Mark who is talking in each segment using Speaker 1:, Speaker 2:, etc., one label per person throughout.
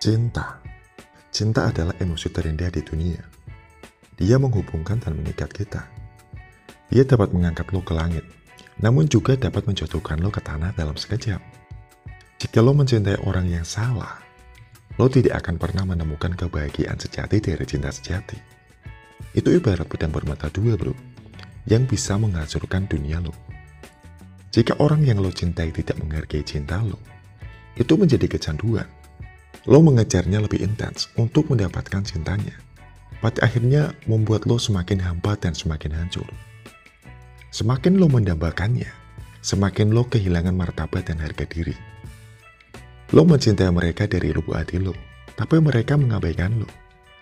Speaker 1: Cinta. Cinta adalah emosi terindah di dunia. Dia menghubungkan dan mengikat kita. Dia dapat mengangkat lo ke langit, namun juga dapat menjatuhkan lo ke tanah dalam sekejap. Jika lo mencintai orang yang salah, lo tidak akan pernah menemukan kebahagiaan sejati dari cinta sejati. Itu ibarat pedang bermata dua, bro, yang bisa menghancurkan dunia lo. Jika orang yang lo cintai tidak menghargai cinta lo, itu menjadi kecanduan. Lo mengejarnya lebih intens untuk mendapatkan cintanya. Pada akhirnya membuat lo semakin hampa dan semakin hancur. Semakin lo mendambakannya, semakin lo kehilangan martabat dan harga diri. Lo mencintai mereka dari lubuk hati lo, tapi mereka mengabaikan lo,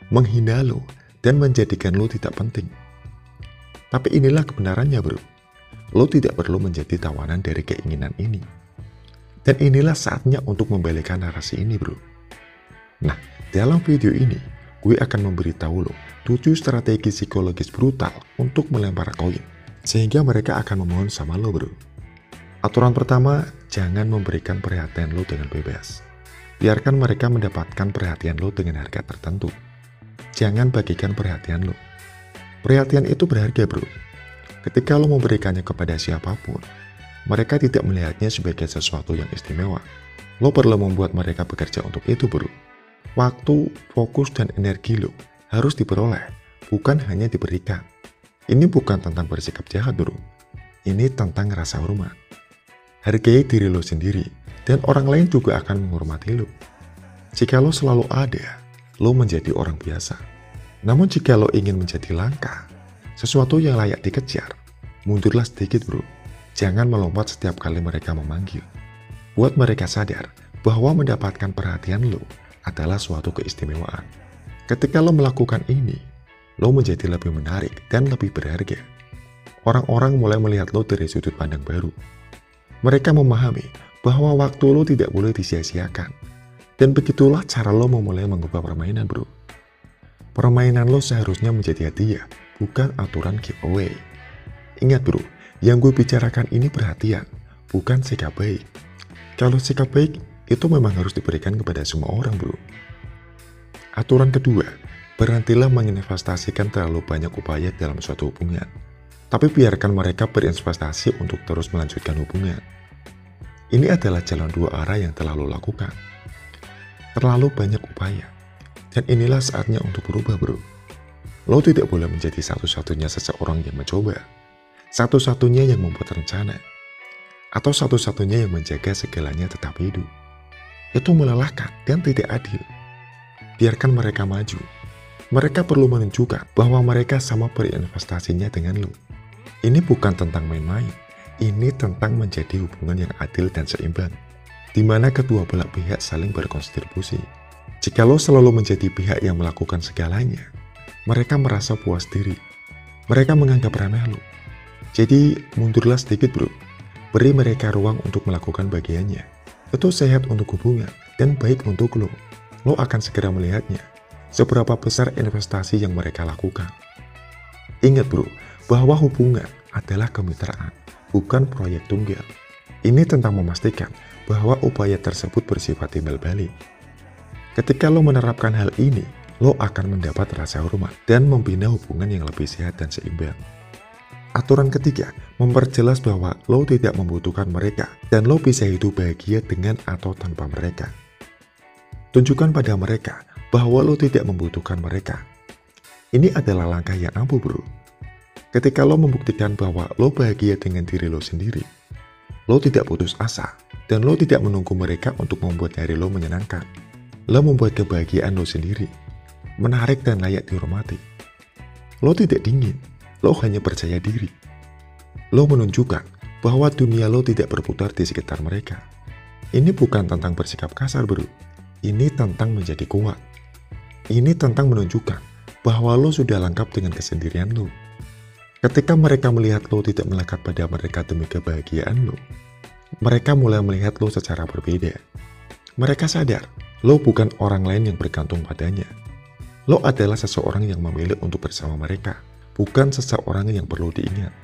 Speaker 1: menghina lo, dan menjadikan lo tidak penting. Tapi inilah kebenarannya, bro. Lo tidak perlu menjadi tawanan dari keinginan ini. Dan inilah saatnya untuk membalikkan narasi ini, bro. Nah, dalam video ini, gue akan memberitahu lo 7 strategi psikologis brutal untuk melempar koin, sehingga mereka akan memohon sama lo, bro. Aturan pertama, jangan memberikan perhatian lo dengan bebas. Biarkan mereka mendapatkan perhatian lo dengan harga tertentu. Jangan bagikan perhatian lo. Perhatian itu berharga, bro. Ketika lo memberikannya kepada siapapun, mereka tidak melihatnya sebagai sesuatu yang istimewa. Lo perlu membuat mereka bekerja untuk itu, bro. Waktu, fokus, dan energi lo harus diperoleh, bukan hanya diberikan. Ini bukan tentang bersikap jahat, bro. Ini tentang rasa hormat. Hargai diri lo sendiri, dan orang lain juga akan menghormati lo. Jika lo selalu ada, lo menjadi orang biasa. Namun jika lo ingin menjadi langka, sesuatu yang layak dikejar, mundurlah sedikit, bro. Jangan melompat setiap kali mereka memanggil. Buat mereka sadar bahwa mendapatkan perhatian lo adalah suatu keistimewaan. Ketika lo melakukan ini, lo menjadi lebih menarik dan lebih berharga. Orang-orang mulai melihat lo dari sudut pandang baru. Mereka memahami bahwa waktu lo tidak boleh disia-siakan. Dan begitulah cara lo memulai mengubah permainan, bro. Permainan lo seharusnya menjadi hadiah, bukan aturan giveaway. Ingat, bro, yang gue bicarakan ini perhatian, bukan sikap baik. Kalau sikap baik, itu memang harus diberikan kepada semua orang, bro. Aturan kedua, berhentilah menginvestasikan terlalu banyak upaya dalam suatu hubungan. Tapi biarkan mereka berinvestasi untuk terus melanjutkan hubungan. Ini adalah jalan dua arah yang telah lo lakukan. Terlalu banyak upaya. Dan inilah saatnya untuk berubah, bro. Lo tidak boleh menjadi satu-satunya seseorang yang mencoba. Satu-satunya yang membuat rencana. Atau satu-satunya yang menjaga segalanya tetap hidup. Itu melelahkan dan tidak adil. Biarkan mereka maju. Mereka perlu menunjukkan bahwa mereka sama berinvestasinya dengan lo. Ini bukan tentang main-main. Ini tentang menjadi hubungan yang adil dan seimbang, di mana kedua belah pihak saling berkontribusi. Jika lo selalu menjadi pihak yang melakukan segalanya, mereka merasa puas diri. Mereka menganggap remeh lo. Jadi mundurlah sedikit, bro. Beri mereka ruang untuk melakukan bagiannya. Itu sehat untuk hubungan dan baik untuk lo. Lo akan segera melihatnya, seberapa besar investasi yang mereka lakukan. Ingat, bro, bahwa hubungan adalah kemitraan, bukan proyek tunggal. Ini tentang memastikan bahwa upaya tersebut bersifat timbal balik. Ketika lo menerapkan hal ini, lo akan mendapat rasa hormat dan membina hubungan yang lebih sehat dan seimbang. Aturan ketiga, memperjelas bahwa lo tidak membutuhkan mereka dan lo bisa hidup bahagia dengan atau tanpa mereka. Tunjukkan pada mereka bahwa lo tidak membutuhkan mereka. Ini adalah langkah yang ampuh, bro. Ketika lo membuktikan bahwa lo bahagia dengan diri lo sendiri, lo tidak putus asa dan lo tidak menunggu mereka untuk membuat hari lo menyenangkan. Lo membuat kebahagiaan lo sendiri, menarik dan layak dihormati. Lo tidak dingin. Lo hanya percaya diri. Lo menunjukkan bahwa dunia lo tidak berputar di sekitar mereka. Ini bukan tentang bersikap kasar, bro. Ini tentang menjadi kuat. Ini tentang menunjukkan bahwa lo sudah lengkap dengan kesendirian lo. Ketika mereka melihat lo tidak melekat pada mereka demi kebahagiaan lo, mereka mulai melihat lo secara berbeda. Mereka sadar, lo bukan orang lain yang bergantung padanya. Lo adalah seseorang yang memilih untuk bersama mereka. Bukan seseorang yang perlu diingat.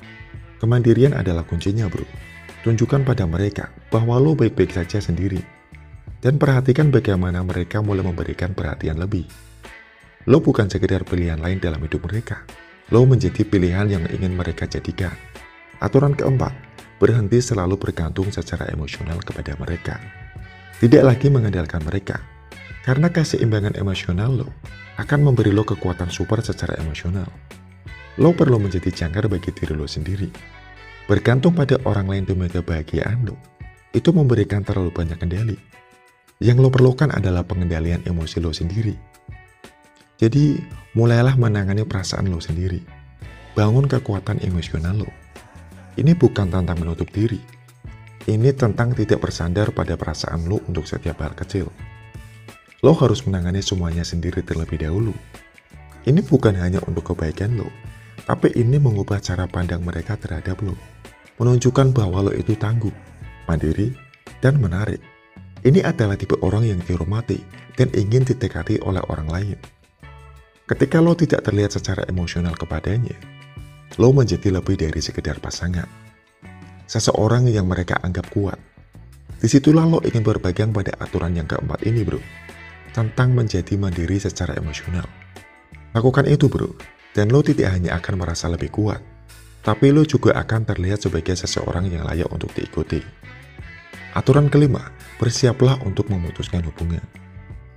Speaker 1: Kemandirian adalah kuncinya, bro. Tunjukkan pada mereka bahwa lo baik-baik saja sendiri. Dan perhatikan bagaimana mereka mulai memberikan perhatian lebih. Lo bukan sekedar pilihan lain dalam hidup mereka. Lo menjadi pilihan yang ingin mereka jadikan. Aturan keempat, berhenti selalu bergantung secara emosional kepada mereka. Tidak lagi mengandalkan mereka. Karena keseimbangan emosional lo akan memberi lo kekuatan super secara emosional. Lo perlu menjadi jangkar bagi diri lo sendiri. Bergantung pada orang lain demi kebahagiaan lo, itu memberikan terlalu banyak kendali. Yang lo perlukan adalah pengendalian emosi lo sendiri. Jadi, mulailah menangani perasaan lo sendiri. Bangun kekuatan emosional lo. Ini bukan tentang menutup diri. Ini tentang tidak bersandar pada perasaan lo untuk setiap hal kecil. Lo harus menangani semuanya sendiri terlebih dahulu. Ini bukan hanya untuk kebaikan lo, tapi ini mengubah cara pandang mereka terhadap lo. Menunjukkan bahwa lo itu tangguh, mandiri, dan menarik. Ini adalah tipe orang yang dihormati dan ingin didekati oleh orang lain. Ketika lo tidak terlihat secara emosional kepadanya, lo menjadi lebih dari sekedar pasangan. Seseorang yang mereka anggap kuat. Disitulah lo ingin berpegang pada aturan yang keempat ini, bro. Tentang menjadi mandiri secara emosional. Lakukan itu, bro. Dan lo tidak hanya akan merasa lebih kuat, tapi lo juga akan terlihat sebagai seseorang yang layak untuk diikuti. Aturan kelima, bersiaplah untuk memutuskan hubungan.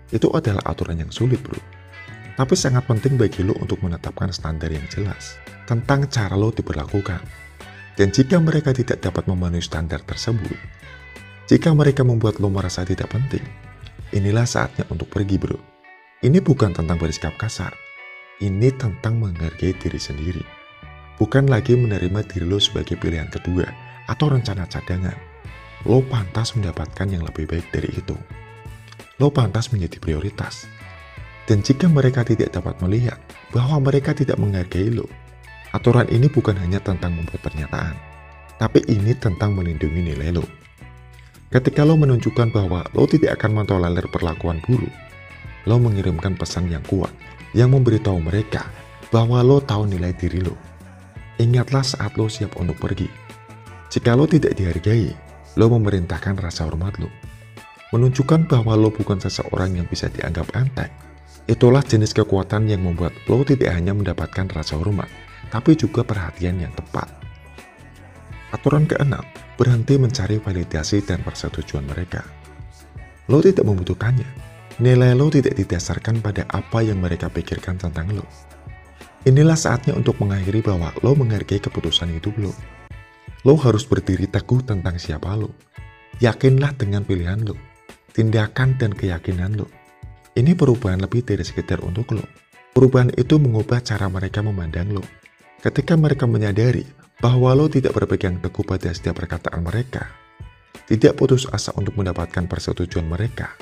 Speaker 1: Itu adalah aturan yang sulit, bro. Tapi sangat penting bagi lo untuk menetapkan standar yang jelas tentang cara lo diperlakukan. Dan jika mereka tidak dapat memenuhi standar tersebut, jika mereka membuat lo merasa tidak penting, inilah saatnya untuk pergi, bro. Ini bukan tentang bersikap kasar. Ini tentang menghargai diri sendiri. Bukan lagi menerima diri lo sebagai pilihan kedua atau rencana cadangan. Lo pantas mendapatkan yang lebih baik dari itu. Lo pantas menjadi prioritas. Dan jika mereka tidak dapat melihat bahwa mereka tidak menghargai lo, aturan ini bukan hanya tentang membuat pernyataan, tapi ini tentang melindungi nilai lo. Ketika lo menunjukkan bahwa lo tidak akan mentolerir perlakuan buruk, lo mengirimkan pesan yang kuat, yang memberitahu mereka bahwa lo tahu nilai diri lo. Ingatlah saat lo siap untuk pergi. Jika lo tidak dihargai, lo memerintahkan rasa hormat lo. Menunjukkan bahwa lo bukan seseorang yang bisa dianggap enteng. Itulah jenis kekuatan yang membuat lo tidak hanya mendapatkan rasa hormat, tapi juga perhatian yang tepat. Aturan keenam, berhenti mencari validasi dan persetujuan mereka. Lo tidak membutuhkannya. Nilai lo tidak didasarkan pada apa yang mereka pikirkan tentang lo. Inilah saatnya untuk mengakhiri bahwa lo menghargai keputusan hidup lo. Lo harus berdiri teguh tentang siapa lo. Yakinlah dengan pilihan lo, tindakan dan keyakinan lo. Ini perubahan lebih dari sekedar untuk lo. Perubahan itu mengubah cara mereka memandang lo. Ketika mereka menyadari bahwa lo tidak berpegang teguh pada setiap perkataan mereka, tidak putus asa untuk mendapatkan persetujuan mereka,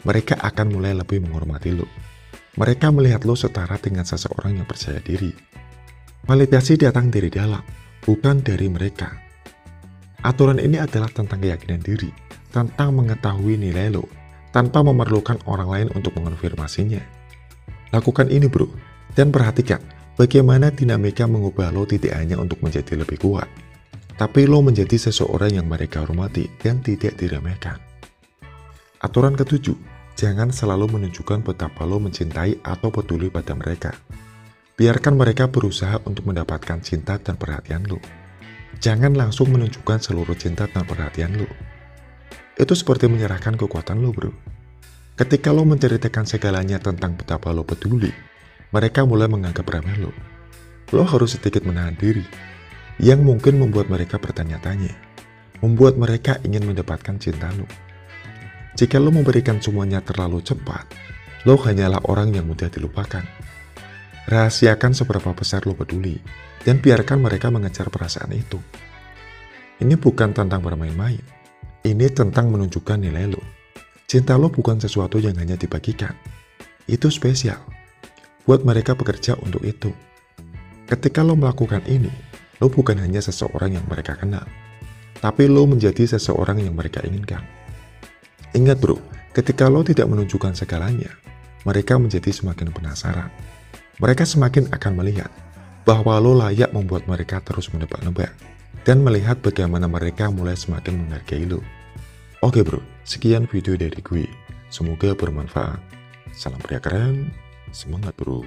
Speaker 1: mereka akan mulai lebih menghormati lo. Mereka melihat lo setara dengan seseorang yang percaya diri. Validasi datang dari dalam, bukan dari mereka. Aturan ini adalah tentang keyakinan diri, tentang mengetahui nilai lo, tanpa memerlukan orang lain untuk mengonfirmasinya. Lakukan ini, bro, dan perhatikan bagaimana dinamika mengubah lo tidak hanya untuk menjadi lebih kuat, tapi lo menjadi seseorang yang mereka hormati dan tidak diremehkan. Aturan ketujuh, jangan selalu menunjukkan betapa lo mencintai atau peduli pada mereka. Biarkan mereka berusaha untuk mendapatkan cinta dan perhatian lo. Jangan langsung menunjukkan seluruh cinta dan perhatian lo. Itu seperti menyerahkan kekuatan lo, bro. Ketika lo menceritakan segalanya tentang betapa lo peduli, mereka mulai menganggap remeh lo. Lo harus sedikit menahan diri, yang mungkin membuat mereka bertanya-tanya, membuat mereka ingin mendapatkan cinta lo. Jika lo memberikan semuanya terlalu cepat, lo hanyalah orang yang mudah dilupakan. Rahasiakan seberapa besar lo peduli, dan biarkan mereka mengejar perasaan itu. Ini bukan tentang bermain-main. Ini tentang menunjukkan nilai lo. Cinta lo bukan sesuatu yang hanya dibagikan. Itu spesial. Buat mereka bekerja untuk itu. Ketika lo melakukan ini, lo bukan hanya seseorang yang mereka kenal, tapi lo menjadi seseorang yang mereka inginkan. Ingat, bro, ketika lo tidak menunjukkan segalanya, mereka menjadi semakin penasaran. Mereka semakin akan melihat bahwa lo layak membuat mereka terus menebak-nebak dan melihat bagaimana mereka mulai semakin menghargai lo. Oke bro, sekian video dari gue. Semoga bermanfaat. Salam pria keren, semangat bro.